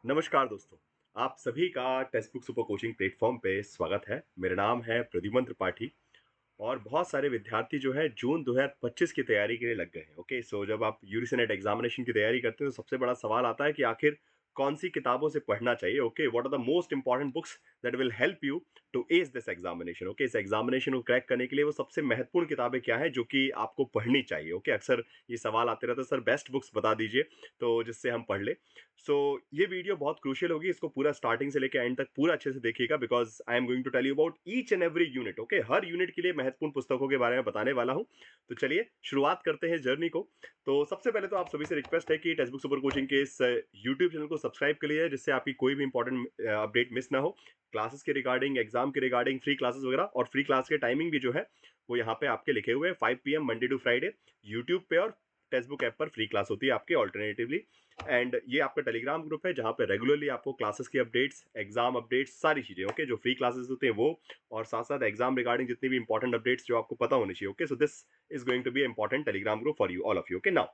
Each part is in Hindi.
नमस्कार दोस्तों, आप सभी का text book super coaching platform पे स्वागत है। मेरा नाम है प्रद्युमन त्रिपाठी और बहुत सारे विद्यार्थी जो है जून 2025 की तैयारी के लिए लग गए हैं। ओके, सो जब आप यूजीसी नेट एग्जामिनेशन की तैयारी करते हैं तो सबसे बड़ा सवाल आता है कि आखिर कौन सी किताबों से पढ़ना चाहिए। Okay, what are the most important books that will help you to ace this examination. Okay, इस एग्जामिनेशन को क्रैक करने के लिए वो सबसे महत्वपूर्ण किताबें क्या है जो कि आपको पढ़नी चाहिए। ओके, अक्सर ये सवाल आते रहते हैं, सर बेस्ट बुक्स बता दीजिए तो जिससे हम पढ़ ले। सो ये वीडियो बहुत क्रूशियल होगी, इसको पूरा स्टार्टिंग से लेकर एंड तक पूरा अच्छे से देखिएगा because I am going to tell you about each and every unit. Okay, हर यूनिट के लिए महत्वपूर्ण पुस्तकों के बारे में बताने वाला हूं। तो चलिए शुरुआत करते हैं जर्नी को। तो सबसे पहले तो आप सभी से रिक्वेस्ट है कि टेक्स्ट बुक सुपर कोचिंग के इस यूट्यूब चैनल को सब्सक्राइब कर लीजिए जिससे आपकी कोई भी इंपॉर्टेंट अपडेट मिस ना हो। क्लासेस के रिगार्डिंग, एग्जाम के रिगार्डिंग, फ्री क्लासेस वगैरह, और फ्री क्लास के टाइमिंग भी जो है वो यहाँ पे आपके लिखे हुए हैं। 5 PM Monday to Friday YouTube पे, और टेक्स्ट बुक ऐप पर फ्री क्लास होती है आपके ऑल्टरनेटिवली। एंड ये आपका टेलीग्राम ग्रुप है जहाँ पे रेगुलरली आपको क्लासेस की अपडेट्स, एग्जाम अपडेट्स, सारी चीजें, ओके, जो फ्री क्लासेस होते हैं वो, और साथ साथ एग्जाम रिगार्डिंग जितनी भी इंपॉर्टेंट अपडेट्स जो आपको पता होनी चाहिए। Okay, so this is going to be important Telegram group for you, all of you. Okay, now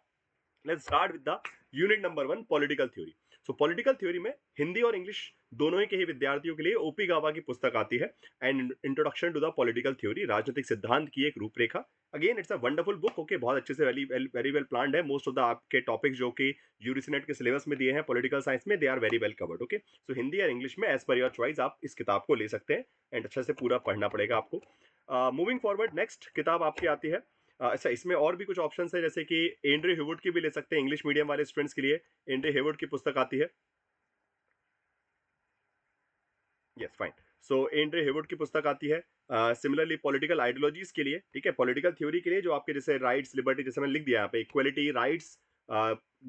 let's start with the unit number 1, political theory. So political theory में हिंदी और इंग्लिश दोनों ही के ही विद्यार्थियों के लिए ओपी गावा की पुस्तक आती है, and introduction to the political theory, राजनीतिक सिद्धांत की एक रूपरेखा। Again it's a wonderful book. Okay, बहुत अच्छे से वेरी वेल प्लान्ड है। मोस्ट ऑफ द आपके टॉपिक्स जो कि यूजीसी नेट के सिलेबस में दिए हैं पॉलिटिकल साइंस में, they are very well covered. Okay, so Hindi और इंग्लिश में एज पर योर चॉइस आप इस किताब को ले सकते हैं, एंड अच्छे से पूरा पढ़ना पड़ेगा आपको। मूविंग फॉरवर्ड, नेक्स्ट किताब आपकी आती है, अच्छा, इसमें और भी कुछ ऑप्शंस है जैसे कि एंड्रे हेवुड की भी ले सकते हैं इंग्लिश मीडियम वाले स्टूडेंट्स के लिए। एंड्रे हेवुड की पुस्तक आती है, यस फाइन। सो एंड्रे हेवुड की पुस्तक आती है। सिमिलरली पॉलिटिकल आइडियोलॉजीज के लिए, ठीक है, पॉलिटिकल थ्योरी के लिए जो आपके जैसे राइट्स, लिबर्टी, जैसे मैंने लिख दिया यहाँ पे, equality, rights,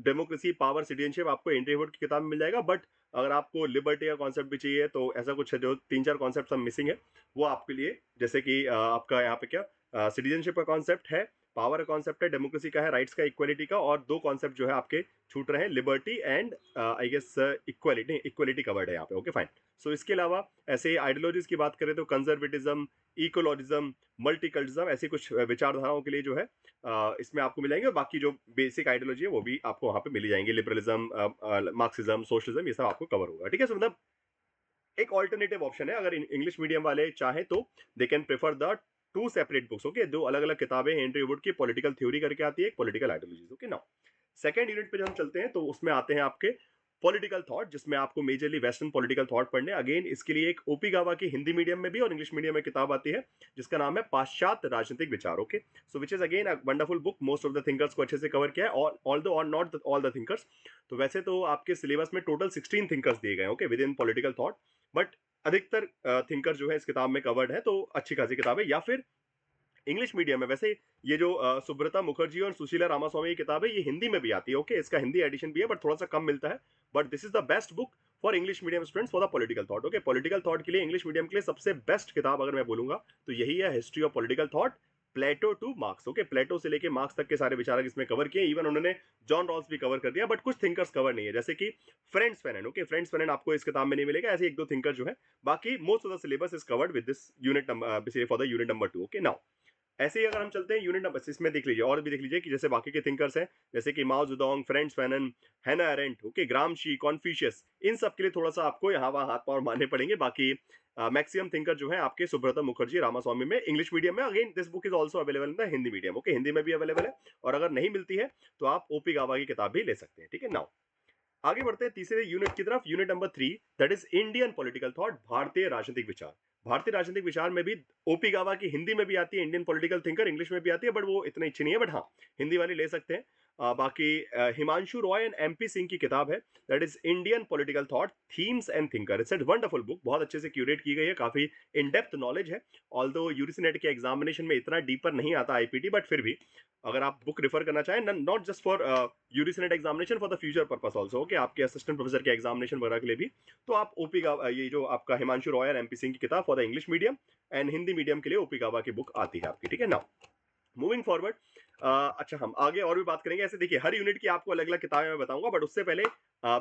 democracy, power, citizenship, आपको एंड्रे हेवुड की किताब में मिल जाएगा। बट अगर आपको लिबर्टी का कॉन्सेप्ट भी चाहिए तो ऐसा कुछ है, जो 3-4 कॉन्सेप्ट सब मिसिंग है वो आपके लिए, जैसे कि आपका यहाँ पे क्या सिटीजनशिप का कॉन्सेप्ट है, पावर का कॉन्सेप्ट है, डेमोक्रेसी का है, राइट्स का, इक्वलिटी का, और 2 कॉन्सेप्ट जो है आपके छूट रहे हैं, liberty and I guess equality. Equality covered है यहाँ पे। Okay fine. सो इसके अलावा ऐसे आइडियोलॉजीज की बात करें तो कंजर्वेटिज्म, इकोलॉजिज्म, मल्टीकल्चरिज्म, ऐसी कुछ विचारधाराओं के लिए जो है इसमें आपको मिलेंगे। बाकी जो बेसिक आइडियोलॉजी है वो भी आपको वहां पे मिल जाएंगे, लिबरलिज्म, मार्क्सिज्म, सोशलिज्म, ये सब आपको कवर होगा। ठीक है, सो मतलब एक ऑल्टरनेटिव ऑप्शन है अगर इंग्लिश मीडियम वाले चाहें तो they can prefer the two separate books. Okay, दो अलग अलग किताबें, हेनरी वुड की पॉलिटिकल थ्योरी करके आती है, एक political ideologies. Okay, now second unit पे जब हम चलते हैं तो उसमें आते हैं आपके पॉलिटिकल थॉट, जिसमें आपको मेजरली वेस्टर्न पॉलिटिकल थॉट पढ़ने। अगेन इसके लिए एक ओपी गावा की हिंदी मीडियम में भी और इंग्लिश मीडियम में किताब आती है जिसका नाम है पाश्चात्य राजनीतिक विचार। Okay, so which is again a wonderful book, most of the thinkers को अच्छे से कवर किया है, ऑल दो और नॉट ऑल द थिंकर्स। तो वैसे तो आपके सिलेबस में टोटल 16 थिंकर्स दिए गए, okay, with in political thought, but अधिकतर थिंकर जो है इस किताब में कवर्ड है, तो अच्छी खासी किताब है। या फिर इंग्लिश मीडियम में, वैसे ये जो सुब्रता मुखर्जी और सुशीला रामास्वामी की किताब है ये हिंदी में भी आती है। ओके, इसका हिंदी एडिशन भी है बट थोड़ा सा कम मिलता है, but this is the best book for English medium students for the political thought. Okay, political thought के लिए इंग्लिश मीडियम के लिए सबसे बेस्ट किताब अगर मैं बोलूंगा तो यही है, history of political thought, Plato to Marx. Okay, Plato से लेके मार्क्स तक के सारे विचारक इसमें कवर किए, इवन उन्होंने जॉन रॉल्स भी कवर कर दिया, बट कुछ थिंकर्स कवर नहीं है जैसे कि फ्रेंड्स फेनन। ओके, फ्रेंड्स फेनन आपको इस किताब में नहीं मिलेगा, ऐसे एक दो थिंकर जो है, बाकी most of the syllabus is covered with this unit number for the unit number 2। Okay, now ऐसे ही अगर हम चलते हैं यूनिट नंबर, इसमें देख लीजिए और भी देख लीजिए कि जैसे बाकी के थिंकर्स हैं जैसे कि माओ जुदोंग, फ्रेंच फैनन, हैना एरेंट, ओके, ग्रामशी, कॉन्फ्यूशियस, इन सब के लिए थोड़ा सा आपको यहाँ वहाँ हाथ पांव मारने पड़ेंगे। बाकी मैक्सिमम थिंकर जो है आपके सुब्रता मुखर्जी, रामास्वामी में इंग्लिश मीडियम में। Again this book is also available in the Hindi medium. Okay, Hindi में भी अवेलेबल है, और अगर नहीं मिलती है तो आप ओपी गावा की किताब भी ले सकते हैं। ठीक है, नाउ आगे बढ़ते हैं तीसरे यूनिट की तरफ, unit number 3, that is Indian political thought, भारतीय राजनीतिक विचार। भारतीय राजनीतिक विचार में भी ओपी गावा की हिंदी में भी आती है, इंडियन पॉलिटिकल थिंकर इंग्लिश में भी आती है, बट वो इतनी अच्छी नहीं है, बट हाँ हिंदी वाली ले सकते हैं। बाकी हिमांशु रॉय एंड एमपी सिंह की किताब है, that is Indian political thought, themes and thinker. It's a wonderful book, बहुत अच्छे से क्यूरेट की गई है, काफी इन डेप्थ नॉलेज है। ऑल्दो यूजीसी नेट के एग्जामिनेशन में इतना डीपर नहीं आता आईपीटी, बट फिर भी अगर आप बुक रेफर करना चाहें, not just for UGC net examination, for the future purpose also, okay, आपके असिस्टेंट प्रोफेसर के एग्जामिनेशन वगैरह के लिए भी, तो आप ओपी का ये जो आपका हिमांशु रॉय और एमपी सिंह की किताब for the English medium and Hindi medium के लिए ओपी गावा की बुक आती है आपकी। ठीक है, नाउ मूविंग फॉरवर्ड, अच्छा हम आगे और भी बात करेंगे। ऐसे देखिए हर यूनिट की आपको अलग अलग किताबें मैं बताऊंगा, बट उससे पहले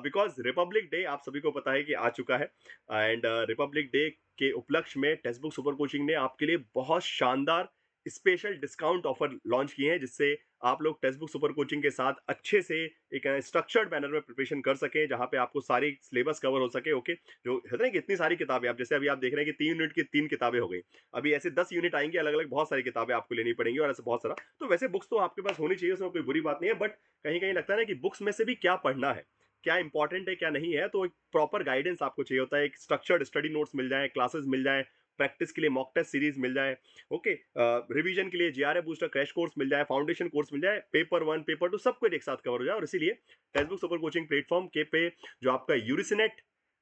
बिकॉज रिपब्लिक डे आप सभी को पता है कि आ चुका है, एंड रिपब्लिक डे के उपलक्ष्य में टेक्स्ट बुक सुपर कोचिंग ने आपके लिए बहुत शानदार स्पेशल डिस्काउंट ऑफर लॉन्च किए हैं, जिससे आप लोग टेक्स्ट बुक सुपर कोचिंग के साथ अच्छे से एक स्ट्रक्चर्ड मैनर में प्रिपरेशन कर सकें, जहां पे आपको सारी सिलेबस कवर हो सके। ओके, जो होता है कि इतनी सारी किताबें, आप जैसे अभी आप देख रहे हैं कि 3 यूनिट की 3 किताबें हो गई, अभी ऐसे 10 यूनिट आएंगे अलग अलग, बहुत सारी किताबें आपको लेनी पड़ेंगी और ऐसे बहुत सारा। तो वैसे बुक्स तो आपके पास होनी चाहिए, उसमें कोई बुरी बात नहीं है, बट कहीं कहीं लगता है ना कि बुक्स में से भी क्या पढ़ना है, क्या इंपॉर्टेंट है क्या नहीं है, तो एक प्रॉपर गाइडेंस आपको चाहिए होता है। एक स्ट्रक्चर्ड स्टडी नोट्स मिल जाए, क्लासेस मिल जाए, प्रैक्टिस के लिए मॉक टेस्ट सीरीज मिल जाए, ओके, रिवीजन के लिए जीआरएफ बूस्टर क्रैश कोर्स मिल जाए, फाउंडेशन कोर्स मिल जाए, पेपर 1 पेपर 2 सब कुछ एक साथ कवर हो जाए। और इसीलिए text book super coaching platform के पे जो आपका यूरिसिनेट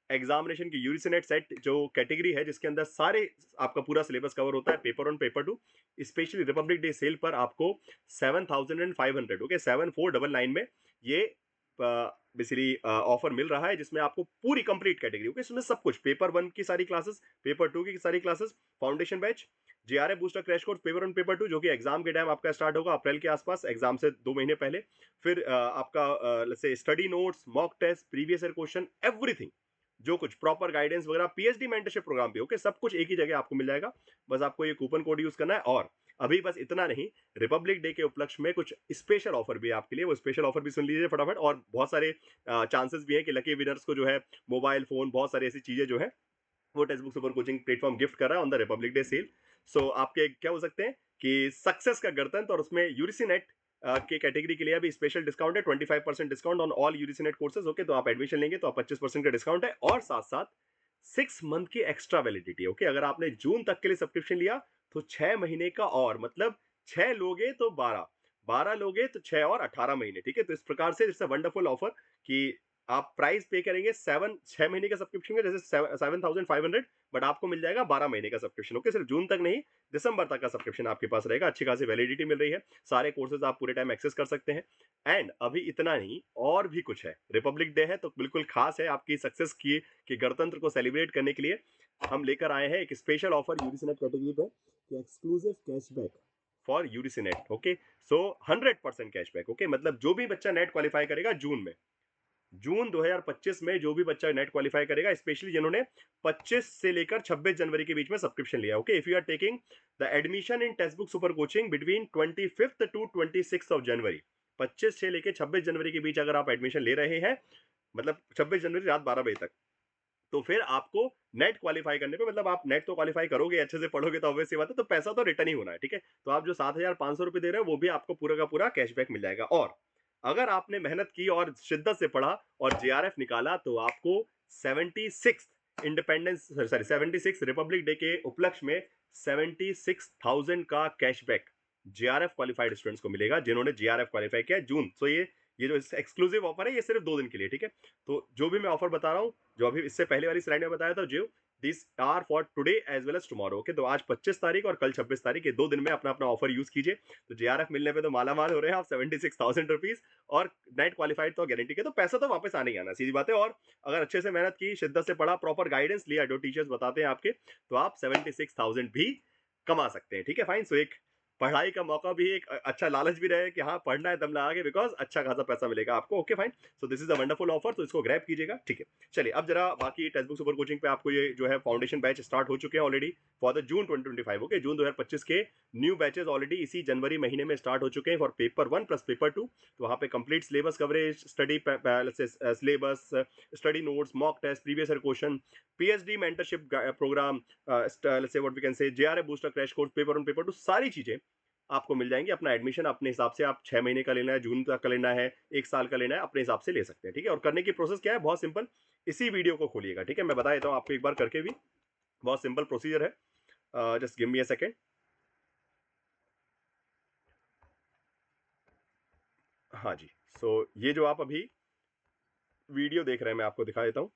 एग्जामिनेशन की यूरिसिनेट सेट जो कैटेगरी है, जिसके अंदर सारे आपका पूरा सिलेबस कवर होता है, paper 1 paper 2, specially Republic day sale पर आपको 7,500, ओके, 7,499 में ये बेसिकली ऑफर मिल रहा है, जिसमें आपको पूरी कंप्लीट कैटेगरी, ओके, इसमें सब कुछ, पेपर 1 की सारी क्लासेस, पेपर 2 की सारी classes, foundation batch, GRF booster crash course paper 1 paper 2 जो कि एग्जाम के टाइम आपका स्टार्ट होगा अप्रैल के आसपास, एग्जाम से 2 महीने पहले, फिर आपका से study notes, mock test, previous year question, everything, जो कुछ प्रॉपर गाइडेंस वगैरह, पीएचडी मेंटरशिप प्रोग्राम भी, ओके, सब कुछ एक ही जगह आपको मिल जाएगा। बस आपको ये कूपन कोड यूज करना है। और अभी बस इतना नहीं, रिपब्लिक डे के उपलक्ष्य में कुछ स्पेशल ऑफर भी है आपके लिए, वो स्पेशल ऑफर भी सुन लीजिए फटाफट। और बहुत सारे चांसेस भी है कि लकी विनर्स को जो है मोबाइल फोन, बहुत सारी ऐसी चीजें जो है वो text book super coaching platform gift कर रहा है on the republic day sale. So आपके क्या हो सकते हैं कि सक्सेस का गणतंत्र, और उसमें यूरिसिनेट के कैटेगरी के लिए अभी स्पेशल डिस्काउंट है, 25% discount on all UGC NET courses, okay, तो आप एडमिशन लेंगे तो आप 25% का डिस्काउंट है, और साथ साथ 6 मंथ की एक्स्ट्रा वैलिडिटी, ओके, अगर आपने जून तक के लिए सब्सक्रिप्शन लिया तो 6 महीने का, और मतलब 6 लोगे तो 12 लोगे तो 6 और 18 महीने, ठीक है। तो इस प्रकार से इट्स अ वंडरफुल ऑफर कि आप प्राइस पे करेंगे 6 महीने का सब्सक्रिप्शन का, जैसे 7,500, बट आपको मिल जाएगा 12 महीने का सब्सक्रिप्शन, ओके, सिर्फ जून तक नहीं, दिसंबर तक का सब्सक्रिप्शन आपके पास रहेगा, अच्छी खासी वैलिडिटी मिल रही है, सारे कोर्सेज आप पूरे टाइम एक्सेस कर सकते हैं। एंड अभी इतना नहीं, और भी कुछ है, रिपब्लिक डे है तो बिल्कुल खास है आपकी सक्सेस की कि गणतंत्र को सेलिब्रेट करने के लिए हम लेकर आए हैं एक स्पेशल ऑफर यूरिसिनेट कैटेगरी पे कि exclusive cashback for UGC NET, okay, so 100% cashback, okay, मतलब जो भी बच्चा नेट क्वालिफाई करेगा जून में, जून 2025 में जो भी बच्चा नेट क्वालिफाई करेगा, स्पेशली जिन्होंने 25 से लेकर 26 जनवरी के बीच में सब्सक्रिप्शन लिया, okay, if you are taking the admission in text book super coaching between 25th to 26 of January, 25 से लेकर 26 जनवरी के बीच अगर आप एडमिशन ले रहे हैं, मतलब 26 जनवरी रात 12 बजे तक, तो फिर आपको नेट क्वालिफाई करने पे, मतलब आप नेट तो क्वालिफाई करोगे, अच्छे से पढ़ोगे तो ऑब्वियस सी बात है, तो पैसा तो रिटर्न ही होना है, ठीक है। तो आप जो 7,500 रुपए दे रहे हो वो भी आपको पूरा का पूरा कैशबैक मिल जाएगा। और अगर आपने मेहनत की और शिद्दत से पढ़ा और जेआरएफ निकाला तो आपको 76 रिपब्लिक डे के उपलक्ष्य में 76,000 का कैशबैक जेआरएफ क्वालिफाइड स्टूडेंट्स को मिलेगा, जिन्होंने जेआरएफ क्वालिफाई किया जून। सो ये जो एक्सक्लूसिव ऑफर है ये सिर्फ 2 दिन के लिए, ठीक है। तो जो भी मैं ऑफर बता रहा हूँ, जो अभी इससे पहले वाली स्लाइड में बताया था, जो this are for today as well as tomorrow, okay, तो आज 25 तारीख और कल 26 तारीख, ये 2 दिन में अपना अपना ऑफर यूज कीजिए। तो जेआरएफ मिलने पे तो माला माल हो रहे हैं आप, 76,000 रुपीज, और नेट क्वालिफाइड तो गारंटी के, तो पैसा तो वापस आने ही आना, सीधी बात है। और अगर अच्छे से मेहनत की, शिद्दत से पढ़ा, प्रॉपर गाइडेंस लिया जो टीचर्स बताते हैं आपके, तो आप 76,000 भी कमा सकते हैं, ठीक है, फाइन। सो एक पढ़ाई का मौका भी, एक अच्छा लालच भी रहे कि हाँ पढ़ना है दम लगा के, बिकॉज अच्छा खासा पैसा मिलेगा आपको, okay fine. So this is a wonderful offer, तो इसको ग्रैब कीजिएगा, ठीक है। चलिए अब जरा बाकी टेक्स्ट बुक सुपर कोचिंग पे आपको ये जो है फाउंडेशन बैच स्टार्ट हो चुके हैं already for the June 2025, okay, June 2025 के न्यू बैचेस ऑलरेडी इसी जनवरी महीने में स्टार्ट हो चुके हैं फॉर पेपर 1 प्लस पेपर 2। तो वहाँ पे complete syllabus coverage, study syllabus, study notes, mock test, previous year question, PhD mentorship programme, let's say what we can say JRF booster crash course paper 1 paper 2, सारी चीजें आपको मिल जाएंगी। अपना एडमिशन अपने हिसाब से, आप 6 महीने का लेना है, जून तक का लेना है, 1 साल का लेना है, अपने हिसाब से ले सकते हैं, ठीक है। और करने की प्रोसेस क्या है, बहुत सिंपल, इसी वीडियो को खोलिएगा, ठीक है, मैं बता देता हूँ आपको एक बार करके भी, बहुत सिंपल प्रोसीजर है, just give me a second. हाँ जी, सो ये जो आप अभी वीडियो देख रहे हैं, मैं आपको दिखा देता हूँ।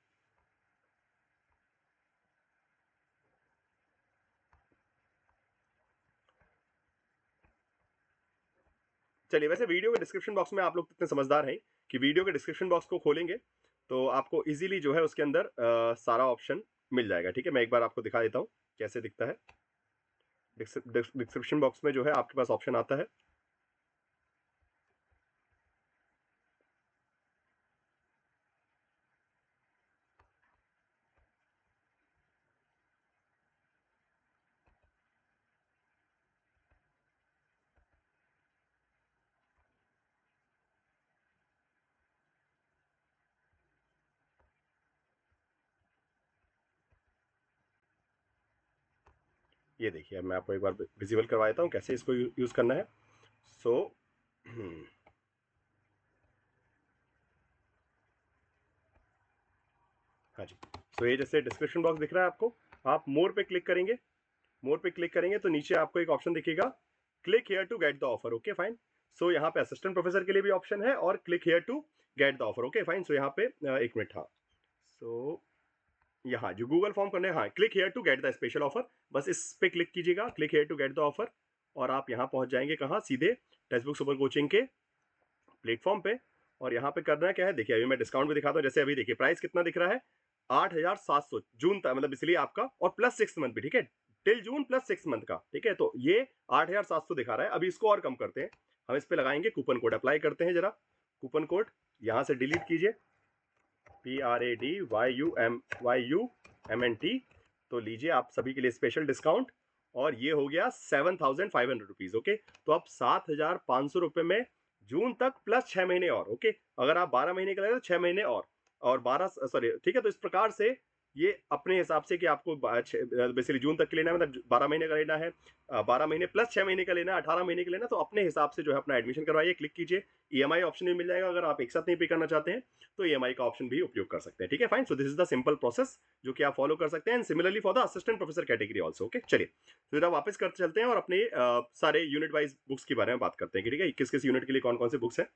चलिए, वैसे वीडियो के डिस्क्रिप्शन बॉक्स में आप लोग इतने समझदार हैं कि वीडियो के डिस्क्रिप्शन बॉक्स को खोलेंगे तो आपको इजीली जो है उसके अंदर सारा ऑप्शन मिल जाएगा, ठीक है। मैं एक बार आपको दिखा देता हूँ कैसे दिखता है। डिस्क्रिप्शन बॉक्स में जो है आपके पास ऑप्शन आता है, ये देखिए, अब मैं आपको एक बार विजिबल करवा देता हूँ कैसे इसको यूज़ करना है। सो हाँ जी, सो ये जैसे डिस्क्रिप्शन बॉक्स दिख रहा है आपको, आप मोर पे क्लिक करेंगे। मोर पे क्लिक करेंगे तो नीचे आपको एक ऑप्शन दिखेगा, click here to get the offer. Okay fine. So यहाँ पे असिस्टेंट प्रोफेसर के लिए भी ऑप्शन है और click here to get the offer. Okay fine. So यहाँ पे एक मिनट, हाँ। सो यहाँ जो गूगल फॉर्म करने, हाँ, click here to get the special offer, बस इस पे क्लिक कीजिएगा, click here to get the offer, और आप यहाँ पहुंच जाएंगे कहाँ, सीधे टेक्स्ट बुक सुपर कोचिंग के प्लेटफॉर्म पे। और यहाँ पे करना क्या है, देखिए अभी मैं डिस्काउंट भी दिखाता हूँ। जैसे अभी देखिए प्राइस कितना दिख रहा है, 8,700 जून तक, मतलब इसलिए आपका, और प्लस 6 मंथ भी, ठीक है, टिल जून प्लस 6 मंथ का, ठीक है। तो ये 8,700 दिखा रहा है। अभी इसको और कम करते हैं, हम इस पे लगाएंगे कूपन कोड, अप्लाई करते हैं जरा। कूपन कोड यहाँ से डिलीट कीजिए, PRADYUMYUMNT। तो लीजिए आप सभी के लिए स्पेशल डिस्काउंट, और ये हो गया 7,500 रुपीज। ओके, तो अब 7,500 रुपये में जून तक प्लस 6 महीने और। ओके, अगर आप 12 महीने का लगे तो 6 महीने और 12, सॉरी, ठीक है। तो इस प्रकार से ये अपने हिसाब से कि आपको बेसिकली जून तक के लेना है, मतलब 12 महीने का लेना है, 12 महीने प्लस 6 महीने का लेना है, 18 महीने का लेना है, तो अपने हिसाब से जो है अपना एडमिशन करवाइए। क्लिक कीजिए, EMI ऑप्शन भी मिल जाएगा, अगर आप एक साथ नहीं पे करना चाहते हैं तो EMI का ऑप्शन भी उपयोग कर सकते हैं। ठीक है, fine. So this is the simple process जो कि आप फॉलो कर सकते हैं, and similarly for the assistant professor category also. Okay, चलिए तो जरा वापस करते चलते हैं और अपने सारे यूनिट वाइज बुक्स के बारे में बात करते हैं कि ठीक है किस किस यूनिट के लिए कौन कौन से बुक्स हैं।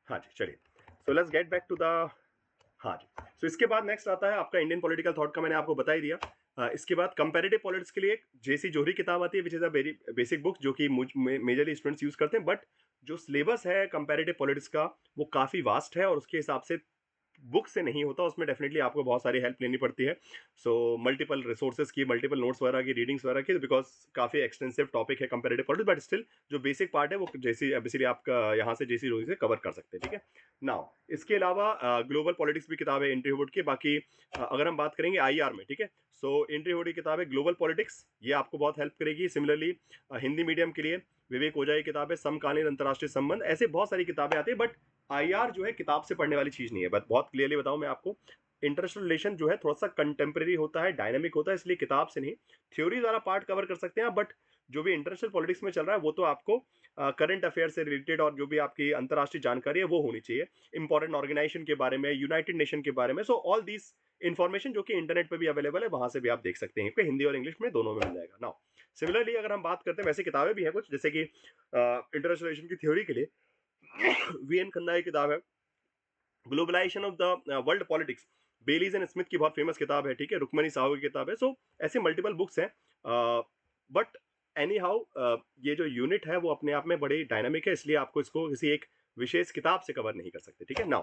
हाँ जी, चलिए, so let's get back to the, हाँ जी। सो इसके बाद नेक्स्ट आता है आपका इंडियन पॉलिटिकल थॉट का, मैंने आपको बता ही दिया। इसके बाद कंपैरेटिव पॉलिटिक्स के लिए एक जेसी जोहरी किताब आती है, which is a very basic book, जो कि मेजरली स्टूडेंट्स यूज करते हैं, बट जो सिलेबस है कंपैरेटिव पॉलिटिक्स का वो काफी वास्ट है, और उसके हिसाब से बुक से नहीं होता, उसमें डेफिनेटली आपको बहुत सारी हेल्प लेनी पड़ती है। सो मल्टीपल रिसोर्सेज की, मल्टीपल नोट्स वगैरह की, रीडिंग्स वगैरह की, बिकॉज काफी एक्सटेंसिव टॉपिक है कंपैरेटिव पॉलिटिक्स, बट स्टिल जो बेसिक पार्ट है वो जैसी बेसिकली आपका यहाँ से जेसी रोही से कवर कर सकते हैं। ठीक है, नाउ इसके अलावा ग्लोबल पॉलिटिक्स भी किताब है एंट्री हुड की। बाकी अगर हम बात करेंगे आईआर में, ठीक है, सो एंट्री हुड की किताब है ग्लोबल पॉलिटिक्स, ये आपको बहुत हेल्प करेगी। सिमिलरली हिंदी मीडियम के लिए विवेक ओझा की किताब है समकालीन अंतर्राष्ट्रीय संबंध। ऐसे बहुत सारी किताबें आती है, बट आईआर जो है किताब से पढ़ने वाली चीज नहीं है। बट बहुत क्लियरली बताऊं मैं आपको, इंटरनेशनल रिलेशन जो है थोड़ा सा कंटेम्प्रेरी होता है, डायनामिक होता है, इसलिए किताब से नहीं, थ्योरी द्वारा पार्ट कवर कर सकते हैं, बट जो भी इंटरनेशनल पॉलिटिक्स में चल रहा है वो तो आपको करंट अफेयर से रिलेटेड और जो भी आपकी अंतर्राष्ट्रीय जानकारी है वो होनी चाहिए, इंपॉर्टेंट ऑर्गेनाइजेशन के बारे में, यूनाइटेड नेशन के बारे में। सो ऑल दिस इन्फॉर्मेशन जो कि इंटरनेट पे भी अवेलेबल है, वहां से भी आप देख सकते हैं, हिंदी और इंग्लिश में दोनों में मिल जाएगा। नाउ सिमिलरली अगर हम बात करते हैं, वैसे किताबें भी हैं कुछ, जैसे कि इंटरनेशनल रिलेशन की थ्योरी के लिए VN खन्ना की किताब है globalisation of the world politics, Baylis and Smith की बहुत फेमस किताब है, ठीक है, रुक्मणी साहू की किताब है। सो ऐसे मल्टीपल बुक्स हैं, बट एनी हाउ ये जो यूनिट है वो अपने आप में बड़ी डायनामिक है, इसलिए आपको इसको किसी एक विशेष किताब से कवर नहीं कर सकते। ठीक है, नाउ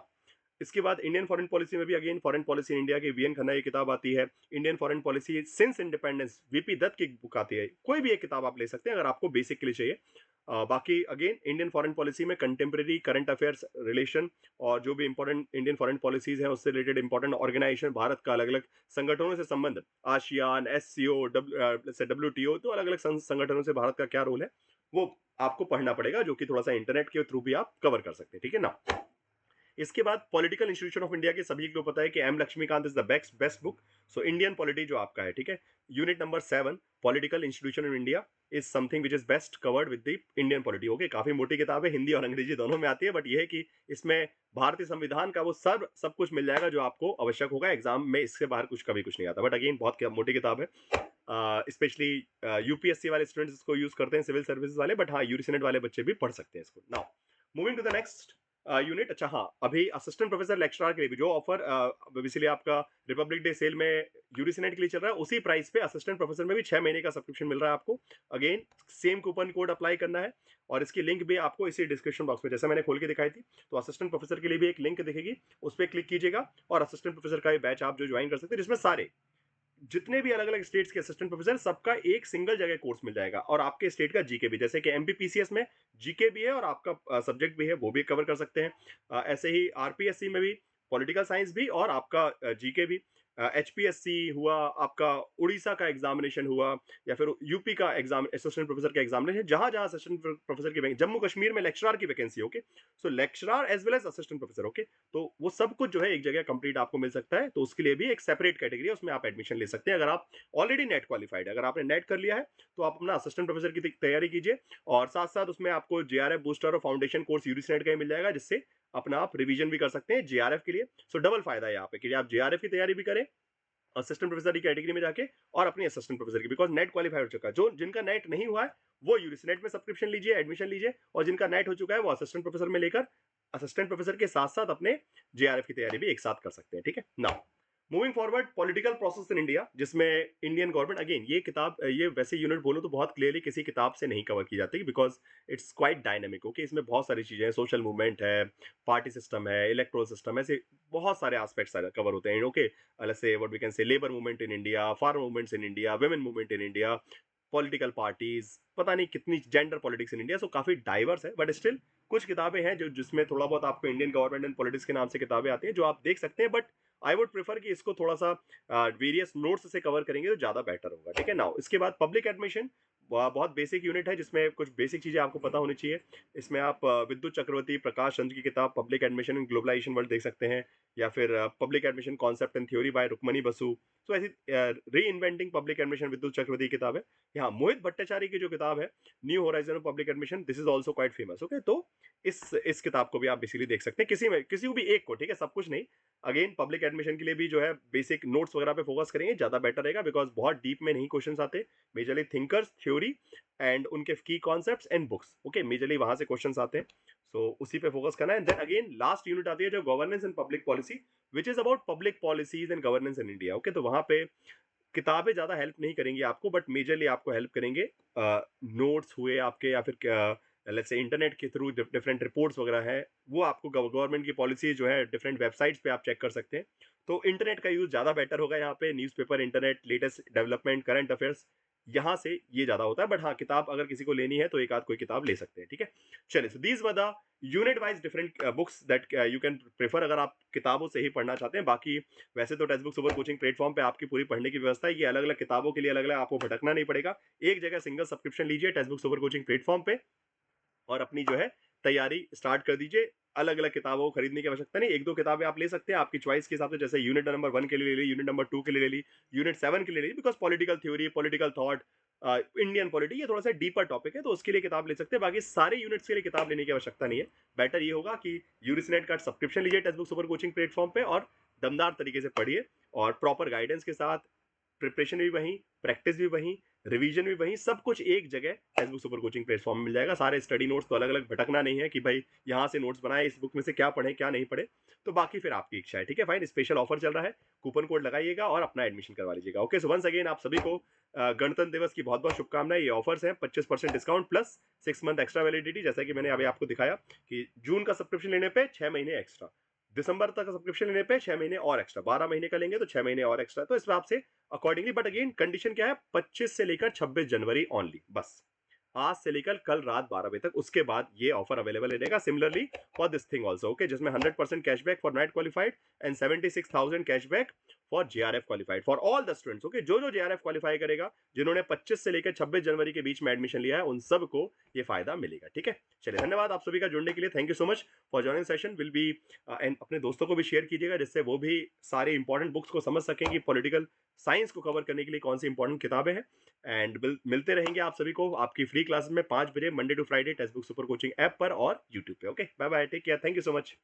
इसके बाद इंडियन फॉरेन पॉलिसी में भी again foreign policy in India की VN खन्ना की किताब आती है। Indian foreign policy since independence, VP Dutt की बुक आती है। कोई भी एक किताब आप ले सकते हैं अगर आपको बेसिक के लिए चाहिए। बाकी अगेन इंडियन फॉरेन पॉलिसी में कंटेम्प्रेरी करंट अफेयर्स रिलेशन, और जो भी इंपॉर्टेंट इंडियन फॉरेन पॉलिसीज हैं उससे रिलेटेड इंपॉर्टेंट ऑर्गेनाइजेशन, भारत का अलग अलग संगठनों से संबंध, आसियान, SCO, WTO, तो अलग अलग संगठनों से भारत का क्या रोल है वो आपको पढ़ना पड़ेगा, जो कि थोड़ा सा इंटरनेट के थ्रू भी आप कवर कर सकते हैं। ठीक है ना, इसके बाद पॉलिटिकल इंस्टीट्यूशन ऑफ इंडिया के सभी को पता है कि M Laxmikanth is the best best book. So Indian polity जो आपका है, ठीक है, unit number 7, political institution in India is something which is best covered with the Indian polity. Okay, काफी मोटी किताब है, हिंदी और अंग्रेजी दोनों में आती है, बट यह है कि इसमें भारतीय संविधान का वो सब कुछ मिल जाएगा जो आपको आवश्यक होगा एग्जाम में, इससे बाहर कुछ कभी कुछ नहीं आता। बट अगेन बहुत मोटी किताब है, स्पेशली UPSC वाले स्टूडेंट्स इसको यूज करते हैं, सिविल सर्विसेज वाले, बट हाँ यूरिसेनेट वाले बच्चे भी पढ़ सकते हैं इसको। Now moving to the next unit. अच्छा हाँ, अभी असिस्टेंट प्रोफेसर लेक्चरर के लिए भी जो ऑफर बेसिकली आपका रिपब्लिक डे सेल में यूरिसेनेट के लिए चल रहा है, उसी प्राइस पे असिस्टेंट प्रोफेसर में भी 6 महीने का सब्सक्रिप्शन मिल रहा है आपको। Again same coupon code apply करना है, और इसकी लिंक भी आपको इसी डिस्क्रिप्शन बॉक्स में, जैसे मैंने खोल के दिखाई थी, तो असिस्टेंट प्रोफेसर के लिए भी एक लिंक दिखेगी, उस पर क्लिक कीजिएगा और असिस्टेंट प्रोफेसर का बैच आप जो ज्वाइन कर सकते हैं, जिसमें सारे जितने भी अलग अलग स्टेट्स के असिस्टेंट प्रोफेसर सबका एक सिंगल जगह कोर्स मिल जाएगा, और आपके स्टेट का जीके भी, जैसे कि MPPCS में जीके भी है और आपका सब्जेक्ट भी है, वो भी कवर कर सकते हैं। ऐसे ही RPSC में भी पॉलिटिकल साइंस भी और आपका जीके भी। एचपीएससी हुआ, आपका उड़ीसा का एग्जामिनेशन हुआ, या फिर यूपी का एग्जाम असिस्टेंट प्रोफेसर का एग्जामिनेशन, जहां जहां असिस्टेंट प्रोफेसर की जम्मू कश्मीर में लेक्चरर की vacancy, okay, so lecturer as well as assistant professor, okay, तो वो सब कुछ जो है एक जगह कंप्लीट आपको मिल सकता है। तो उसके लिए भी एक सेपरेट कैटेगरी है, उसमें आप एडमिशन ले सकते हैं अगर आप ऑलरेडी नेट क्वालिफाइड है। अगर आपने नेट कर लिया है तो आप अपना असिस्टेंट प्रोफेसर की तैयारी कीजिए, और साथ साथ उसमें आपको जेआरएफ बूस्टर और फाउंडेशन कोर्स यूजीसी नेट का ही मिल जाएगा, जिससे अपना आप रिवीजन भी कर सकते हैं जेआरएफ के लिए। सो डबल फायदा है यहाँ पे कि आप जेआरएफ की तैयारी भी करें असिस्टेंट प्रोफेसर की कैटेगरी में जाके, और अपनी असिस्टेंट प्रोफेसर की, बिकॉज नेट क्वालिफाई हो चुका है। जो जिनका नेट नहीं हुआ है वो यूजीसी नेट में सब्सक्रिप्शन लीजिए, एडमिशन लीजिए, और जिनका नेट हो चुका है वो असिस्टेंट प्रोफेसर में लेकर असिस्टेंट प्रोफेसर के साथ साथ अपने जेआरएफ की तैयारी भी एक साथ कर सकते हैं। ठीक है, now moving forward, political process in India, जिसमें इंडियन गवर्नमेंट, अगेन ये किताब, ये वैसे यूनिट बोलो तो बहुत क्लियरली किसी किताब से नहीं कवर की जाती, because it's quite dynamic, okay, इसमें बहुत सारी चीजें हैं, सोशल मूवमेंट है, पार्टी सिस्टम है, इलेक्ट्रोल सिस्टम है, ऐसे बहुत सारे एस्पेक्ट्स कवर होते हैं, okay, let's say what we can say labour movement in India, farmer movements in India, women movement in India, political parties, पता नहीं कितनी gender politics in India, so काफी डाइवर्स है, बट स्टिल कुछ किताबें हैं जो जिसमें थोड़ा बहुत आपको इंडियन गवर्नमेंट एंड पॉलिटिक्स के नाम से किताबें आती हैं जो आप देख सकते हैं, बट आई वुड प्रेफर कि इसको थोड़ा सा वेरियस नोट्स से कवर करेंगे तो ज्यादा बेटर होगा। ठीक है, नाउ इसके बाद पब्लिक एडमिशन, बहुत बेसिक यूनिट है जिसमें कुछ बेसिक चीजें आपको पता होनी चाहिए। इसमें आप विद्युत चक्रवर्ती, प्रकाश चंद्र की किताब public admission in globalisation world देख सकते हैं, या फिर public admission concept and theory by Rukmani Basu. तो ऐसी री इन्वेंटिंग पब्लिक एडमिशन विद्युत चक्रवर्ती की किताब है। यहाँ मोहित भट्टाचार्य की जो किताब है new horizon of public admission, this is also quite famous, okay, तो इस किताब को भी आप बेसिकली देख सकते हैं, किसी भी एक को, ठीक है, सब कुछ नहीं। अगेन पब्लिक एडमिशन के लिए भी जो है बेसिक नोट्स वगैरह पे फोकस करेंगे, ज्यादा बेटर रहेगा, बिकॉज बहुत डीप में नहीं क्वेश्चन आते, मेजरली थिंकर्स, थ्योरी एंड उनके की concepts and books, okay, majorly वहां से क्वेश्चन आते हैं। सो उसी पे फोकस करना है। देन अगेन लास्ट यूनिट आती है जो governance and public policy, which is about public policies and governance in India, okay, तो वहां पे किताबें ज्यादा हेल्प नहीं करेंगी आपको, बट मेजरली आपको हेल्प करेंगे नोट्स हुए आपके, या फिर लेट्स से इंटरनेट के थ्रू डिफरेंट रिपोर्ट्स वगैरह है, वो आपको गवर्नमेंट की पॉलिसी जो है डिफरेंट वेबसाइट्स पे आप चेक कर सकते हैं। तो इंटरनेट का यूज ज्यादा बेटर होगा यहाँ पे, newspaper, internet, latest development, current affairs, यहाँ से ये ज्यादा होता है। बट हाँ, किताब अगर किसी को लेनी है तो एक आध कोई किताब ले सकते हैं। ठीक है, चलिए, so these were the unit wise different books that you can prefer, अगर आप किताबों से ही पढ़ना चाहते हैं। बाकी वैसे तो text book super coaching platform पे आपकी पूरी पढ़ने की व्यवस्था है, ये अलग अलग किताबों के लिए अलग अलग आपको भटकना नहीं पड़ेगा, एक जगह सिंगल सब्सक्रिप्शन लीजिए text book super coaching platform पे, और अपनी जो है तैयारी स्टार्ट कर दीजिए। अलग अलग किताबों को खरीदने की आवश्यकता नहीं, एक दो किताबें आप ले सकते हैं आपकी चॉइस के हिसाब से, जैसे यूनिट नंबर 1 के लिए ले ली, यूनिट नंबर 2 के लिए ले ली, यूनिट 7 के लिए ले ली, because political theory, political thought, Indian polity, ये थोड़ा सा डीपर टॉपिक है, तो उसके लिए किताब ले सकते हैं। बाकी सारे यूनिट्स के लिए किताब लेने की आवश्यकता नहीं है। बेटर ये होगा कि यूजीसी नेट का सब्सक्रिप्शन लीजिए text book super coaching platform पे, और दमदार तरीके से पढ़िए, और प्रॉपर गाइडेंस के साथ, प्रिपरेशन भी वहीं, प्रैक्टिस भी वहीं, रिवीजन भी वहीं, सब कुछ एक जगह text book super coaching platform में मिल जाएगा। सारे स्टडी नोट्स तो अलग अलग भटकना नहीं है कि भाई यहाँ से नोट्स बनाए, इस बुक में से क्या पढ़े क्या नहीं पढ़े, तो बाकी फिर आपकी इच्छा है। ठीक है, फाइन, स्पेशल ऑफर चल रहा है, कूपन कोड लगाइएगा और अपना एडमिशन करवा लीजिएगा। ओके, सो वंस अगेन आप सभी को गणतंत्र दिवस की बहुत बहुत शुभकामनाएं। ये ऑफर्स हैं 25% discount plus 6 month extra validity, जैसा कि मैंने अभी आपको दिखाया कि जून का सब्सक्रिप्शन लेने पे 6 महीने एक्स्ट्रा, दिसंबर तक सब्सक्रिप्शन लेने पे 6 महीने और एक्स्ट्रा, 12 महीने का लेंगे तो 6 महीने और एक्स्ट्रा, तो इस हिसाब से अकॉर्डिंगली। बट अगेन कंडीशन क्या है, 25 से लेकर 26 जनवरी ओनली, बस आज से लेकर कल रात 12 बजे तक, उसके बाद ये ऑफर अवेलेबल रहेगा। Similarly for this thing also, okay, जिसमें 100% cashback for net qualified and 76,000 cashback for JRF qualified for all the students, okay, जो जो जेआरएफ क्वालिफाई करेगा, जिन्होंने 25 से लेकर 26 जनवरी के बीच में एडमिशन लिया है, उन सबको ये फायदा मिलेगा। ठीक है, चलिए, धन्यवाद आप सभी का जुड़ने के लिए, thank you so much for joining session, will be and अपने दोस्तों को भी शेयर कीजिएगा, जिससे वो भी सारे इंपॉर्टेंट बुक्स को समझ सकें कि पॉलिटिकल साइंस को कवर करने के लिए कौन सी इंपॉर्टेंट किताबें हैं। एंड मिलते रहेंगे आप सभी को आपकी फ्री क्लासेस में 5 बजे Monday to Friday text book super coaching app पर और यूट्यूब पे। Okay, bye bye, take care, thank you so much.